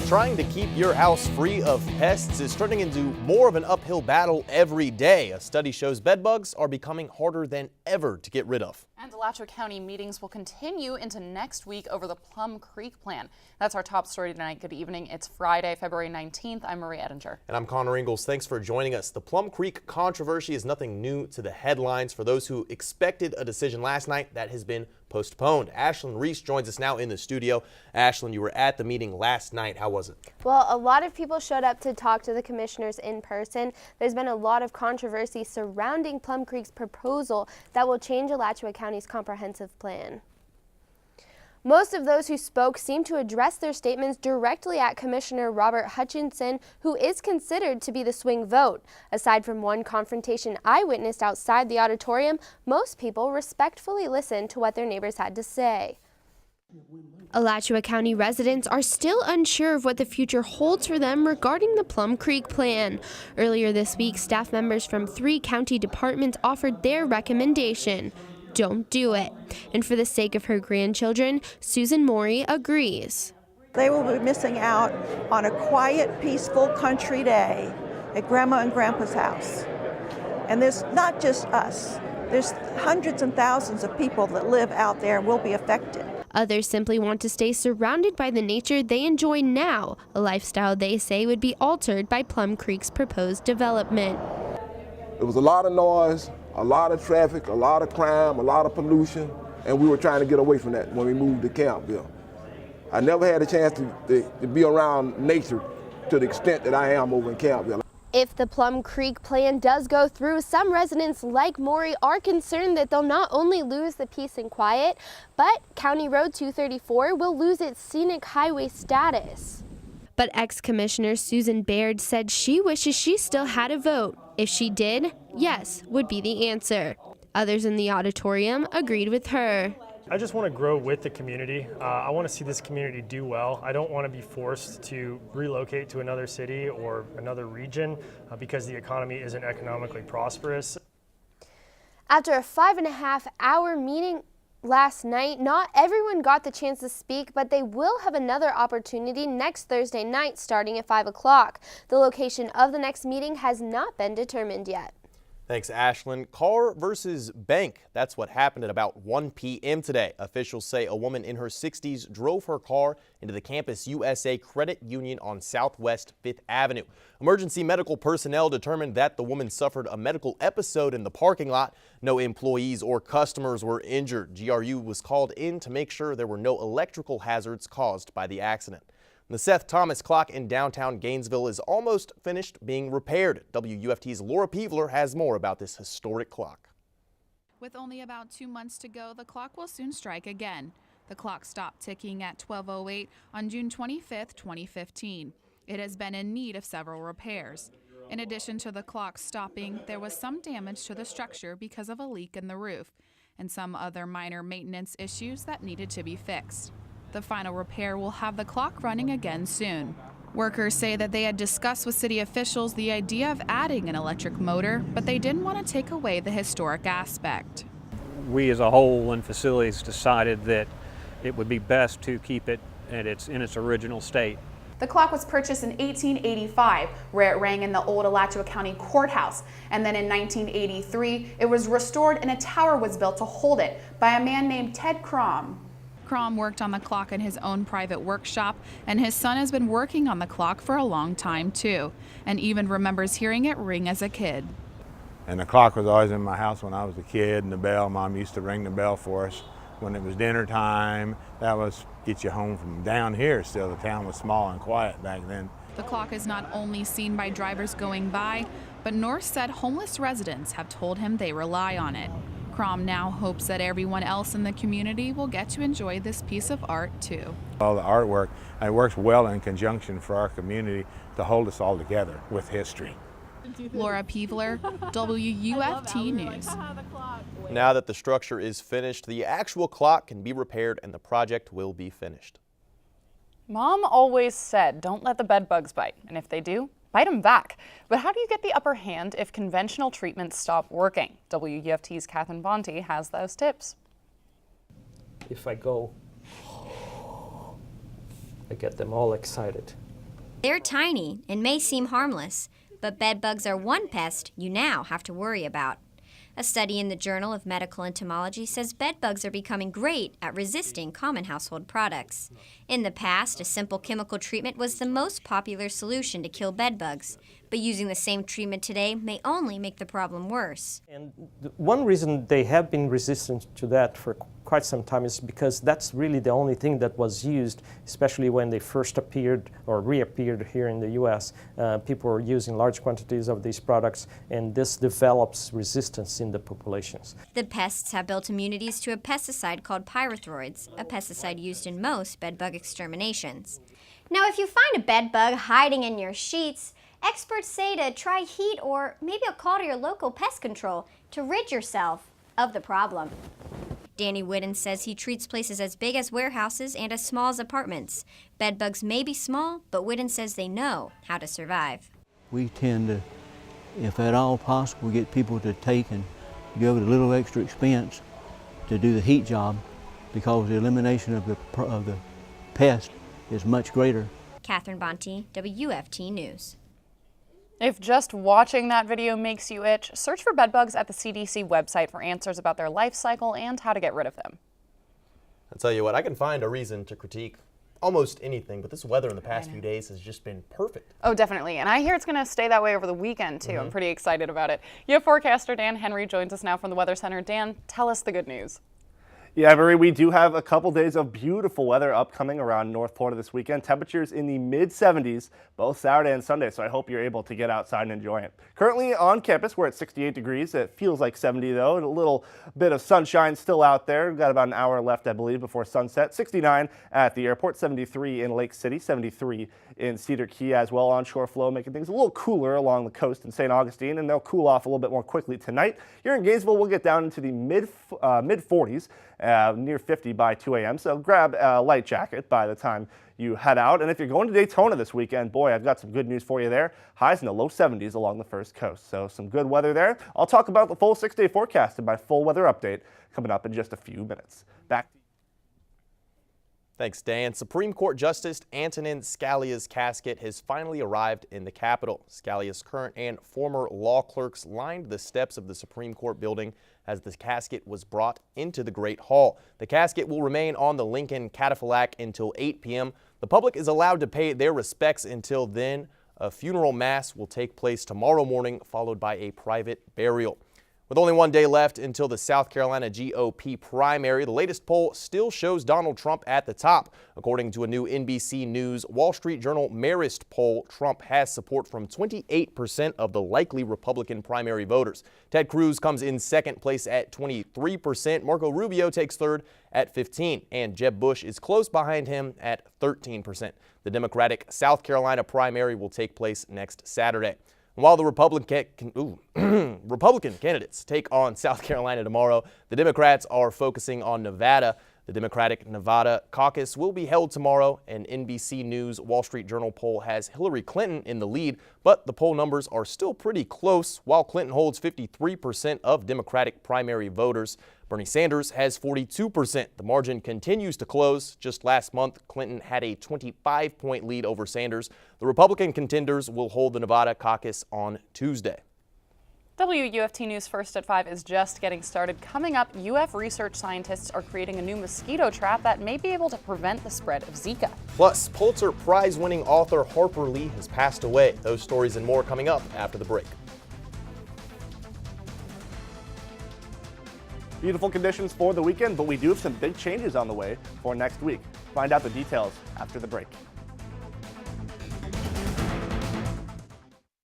Trying to keep your house free of pests is turning into more of an uphill battle every day. A study shows bedbugs are becoming harder than ever to get rid of. And Alachua County meetings will continue into next week over the Plum Creek plan. That's our top story tonight. Good evening. It's Friday, February 19th. I'm Marie Edinger. And I'm Connor Ingalls. Thanks for joining us. The Plum Creek controversy is nothing new to the headlines. For those who expected a decision last night, that has been postponed. Ashlyn Reese joins us now in the studio. Ashlyn, you were at the meeting last night. How was it? Well, a lot of people showed up to talk to the commissioners in person. There's been a lot of controversy surrounding Plum Creek's proposal that will change Alachua County's comprehensive plan. Most of those who spoke seemed to address their statements directly at Commissioner Robert Hutchinson, who is considered to be the swing vote. Aside from one confrontation I witnessed outside the auditorium, most people respectfully listened to what their neighbors had to say. Alachua County residents are still unsure of what the future holds for them regarding the Plum Creek plan. Earlier this week, staff members from 3 county departments offered their recommendation: don't do it. And for the sake of her grandchildren, Susan Morey agrees. They will be missing out on a quiet, peaceful country day at Grandma and Grandpa's house. And there's not just us. There's hundreds and thousands of people that live out there and will be affected. Others simply want to stay surrounded by the nature they enjoy now, a lifestyle they say would be altered by Plum Creek's proposed development. It was a lot of noise, a lot of traffic, a lot of crime, a lot of pollution, and we were trying to get away from that when we moved to Campbell. I never had a chance to be around nature to the extent that I am over in Campbell. If the Plum Creek plan does go through, some residents like Morey are concerned that they'll not only lose the peace and quiet, but County Road 234 will lose its scenic highway status. But ex-Commissioner Susan Baird said she wishes she still had a vote. If she did, yes would be the answer. Others in the auditorium agreed with her. I just want to grow with the community. I want to see this community do well. I don't want to be forced to relocate to another city or another region because the economy isn't economically prosperous. After a 5.5-hour meeting last night, not everyone got the chance to speak, but they will have another opportunity next Thursday night starting at 5 o'clock. The location of the next meeting has not been determined yet. Thanks, Ashlyn. Car versus bank. That's what happened at about 1 p.m. today. Officials say a woman in her 60s drove her car into the Campus USA Credit Union on Southwest 5th Avenue. Emergency medical personnel determined that the woman suffered a medical episode in the parking lot. No employees or customers were injured. GRU was called in to make sure there were no electrical hazards caused by the accident. The Seth Thomas clock in downtown Gainesville is almost finished being repaired. WUFT's Laura Peevler has more about this historic clock. With only about 2 months to go, the clock will soon strike again. The clock stopped ticking at 12:08 on June 25, 2015. It has been in need of several repairs. In addition to the clock stopping, there was some damage to the structure because of a leak in the roof and some other minor maintenance issues that needed to be fixed. The final repair will have the clock running again soon. Workers say that they had discussed with city officials the idea of adding an electric motor, but they didn't want to take away the historic aspect. We as a whole in facilities decided that it would be best to keep it in its original state. The clock was purchased in 1885, where it rang in the old Alachua County courthouse. And then in 1983, it was restored and a tower was built to hold it by a man named Ted Crom. Crom worked on the clock in his own private workshop, and his son has been working on the clock for a long time too, and even remembers hearing it ring as a kid. And the clock was always in my house when I was a kid, and the bell, Mom used to ring the bell for us when it was dinner time. That was get you home from down here. Still, the town was small and quiet back then. The clock is not only seen by drivers going by, but North said homeless residents have told him they rely on it. Crom now hopes that everyone else in the community will get to enjoy this piece of art too. All the artwork, it works well in conjunction for our community to hold us all together with history. Laura Peevler, WUFT News. Now that the structure is finished, the actual clock can be repaired and the project will be finished. Mom always said, don't let the bed bugs bite. And if they do, bite them back. But how do you get the upper hand if conventional treatments stop working? WUFT's Catherine Bonte has those tips. If I go, I get them all excited. They're tiny and may seem harmless, but bed bugs are one pest you now have to worry about. A study in the Journal of Medical Entomology says bed bugs are becoming great at resisting common household products. In the past, a simple chemical treatment was the most popular solution to kill bed bugs, but using the same treatment today may only make the problem worse. And one reason they have been resistant to that for quite some time is because that's really the only thing that was used, especially when they first appeared or reappeared here in the U.S. People were using large quantities of these products, and this develops resistance in the populations. The pests have built immunities to a pesticide called pyrethroids, a pesticide used in most bedbug exterminations. Now, if you find a bed bug hiding in your sheets, experts say to try heat or maybe a call to your local pest control to rid yourself of the problem. Danny Whitten says he treats places as big as warehouses and as small as apartments. Bed bugs may be small, but Whitten says they know how to survive. We tend to, if at all possible, get people to take and go to a little extra expense to do the heat job because the elimination of the pest is much greater. Catherine Bonte, WUFT News. If just watching that video makes you itch, search for bed bugs at the CDC website for answers about their life cycle and how to get rid of them. I'll tell you what, I can find a reason to critique almost anything, but this weather in the past few days has just been perfect. Oh, definitely. And I hear it's going to stay that way over the weekend, too. I'm pretty excited about it. UF forecaster Dan Henry joins us now from the Weather Center. Dan, tell us the good news. Yeah, Marie, we do have a couple days of beautiful weather upcoming around North Florida this weekend. Temperatures in the mid-70s both Saturday and Sunday, so I hope you're able to get outside and enjoy it. Currently on campus, we're at 68 degrees. It feels like 70 though, and a little bit of sunshine still out there. We've got about an hour left, I believe, before sunset. 69 at the airport, 73 in Lake City, 73 in Cedar Key as well. Onshore flow making things a little cooler along the coast in St. Augustine, and they'll cool off a little bit more quickly tonight. Here in Gainesville, we'll get down into the mid-40s. Near 50 by 2 a.m. So grab a light jacket by the time you head out. And if you're going to Daytona this weekend, boy, I've got some good news for you there. Highs in the low 70s along the first coast. So some good weather there. I'll talk about the full 6-day forecast in my full weather update coming up in just a few minutes. Back to you. Thanks, Dan. Supreme Court Justice Antonin Scalia's casket has finally arrived in the Capitol. Scalia's current and former law clerks lined the steps of the Supreme Court building as the casket was brought into the Great Hall. The casket will remain on the Lincoln Cadillac until 8 p.m. The public is allowed to pay their respects until then. A funeral mass will take place tomorrow morning, followed by a private burial. With only one day left until the South Carolina GOP primary, the latest poll still shows Donald Trump at the top. According to a new NBC News Wall Street Journal Marist poll, Trump has support from 28% of the likely Republican primary voters. Ted Cruz comes in second place at 23%. Marco Rubio takes third at 15%, and Jeb Bush is close behind him at 13%. The Democratic South Carolina primary will take place next Saturday. While the Republican candidates take on South Carolina tomorrow, the Democrats are focusing on Nevada. The Democratic Nevada caucus will be held tomorrow. An NBC News Wall Street Journal poll has Hillary Clinton in the lead, but the poll numbers are still pretty close. While Clinton holds 53% of Democratic primary voters, Bernie Sanders has 42%. The margin continues to close. Just last month, Clinton had a 25-point lead over Sanders. The Republican contenders will hold the Nevada caucus on Tuesday. WUFT News First at 5 is just getting started. Coming up, UF research scientists are creating a new mosquito trap that may be able to prevent the spread of Zika. Plus, Pulitzer Prize-winning author Harper Lee has passed away. Those stories and more coming up after the break. Beautiful conditions for the weekend, but we do have some big changes on the way for next week. Find out the details after the break.